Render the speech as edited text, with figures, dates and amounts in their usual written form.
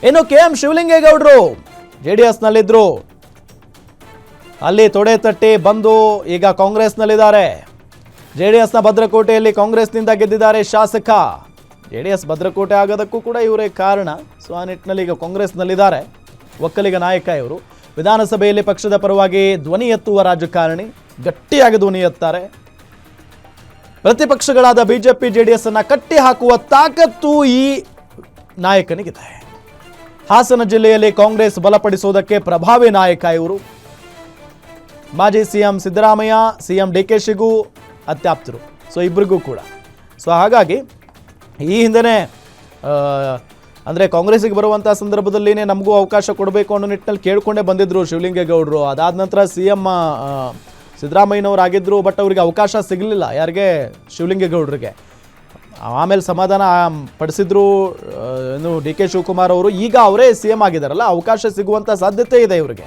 ಇನ್ನು KM ಶಿವಲಿಂಗೇಗೌಡರು JDS-ನಲ್ಲಿದ್ರು, ಅಲ್ಲಿ ತೊಡೆ ತಟ್ಟಿ ಬಂದು ಈಗ ಕಾಂಗ್ರೆಸ್ನಲ್ಲಿದ್ದಾರೆ. JDS-ನ ಭದ್ರಕೋಟೆಯಲ್ಲಿ ಕಾಂಗ್ರೆಸ್ನಿಂದ ಗೆದ್ದಿದ್ದಾರೆ ಶಾಸಕ. JDS ಭದ್ರಕೋಟೆ ಆಗೋದಕ್ಕೂ ಕೂಡ ಇವರೇ ಕಾರಣ. ಸೊ ಆ ನಿಟ್ಟಿನಲ್ಲಿ ಈಗ ಕಾಂಗ್ರೆಸ್ನಲ್ಲಿದ್ದಾರೆ. ಒಕ್ಕಲಿಗ ನಾಯಕ ಇವರು. ವಿಧಾನಸಭೆಯಲ್ಲಿ ಪಕ್ಷದ ಪರವಾಗಿ ಧ್ವನಿ ಎತ್ತುವ ರಾಜಕಾರಣಿ, ಗಟ್ಟಿಯಾಗಿ ಧ್ವನಿ ಎತ್ತಾರೆ. ಪ್ರತಿಪಕ್ಷಗಳಾದ ಬಿಜೆಪಿ JDS ಅನ್ನ ಕಟ್ಟಿ ಹಾಕುವ ತಾಕತ್ತು ಈ ನಾಯಕನಿಗಿದೆ. ಹಾಸನ ಜಿಲ್ಲೆಯಲ್ಲಿ ಕಾಂಗ್ರೆಸ್ ಬಲಪಡಿಸುವುದಕ್ಕೆ ಪ್ರಭಾವಿ ನಾಯಕ ಇವರು. ಮಾಜಿ CM ಸಿದ್ದರಾಮಯ್ಯ, CM DKಶಿಗೂ ಅತ್ಯಾಪ್ತರು. ಸೊ ಇಬ್ಬರಿಗೂ ಕೂಡ. ಸೊ ಹಾಗಾಗಿ ಈ ಹಿಂದೆನೇ ಅಂದರೆ ಕಾಂಗ್ರೆಸ್ಸಿಗೆ ಬರುವಂಥ ಸಂದರ್ಭದಲ್ಲಿನೇ ನಮಗೂ ಅವಕಾಶ ಕೊಡಬೇಕು ಅನ್ನೋ ನಿಟ್ಟಿನಲ್ಲಿ ಕೇಳ್ಕೊಂಡೇ ಬಂದಿದ್ದರು ಶಿವಲಿಂಗೇಗೌಡರು. ಅದಾದ ನಂತರ CM ಸಿದ್ದರಾಮಯ್ಯನವರಾಗಿದ್ದರು, ಬಟ್ ಅವರಿಗೆ ಅವಕಾಶ ಸಿಗಲಿಲ್ಲ. ಯಾರಿಗೆ? ಶಿವಲಿಂಗೇಗೌಡರಿಗೆ. ಆಮೇಲೆ ಸಮಾಧಾನ ಪಡಿಸಿದ್ರು ಇನ್ನು DK ಶಿವಕುಮಾರ್ ಅವರು. ಈಗ ಅವರೇ CM ಆಗಿದ್ದಾರಲ್ಲ, ಅವಕಾಶ ಸಿಗುವಂಥ ಸಾಧ್ಯತೆ ಇದೆ ಇವರಿಗೆ.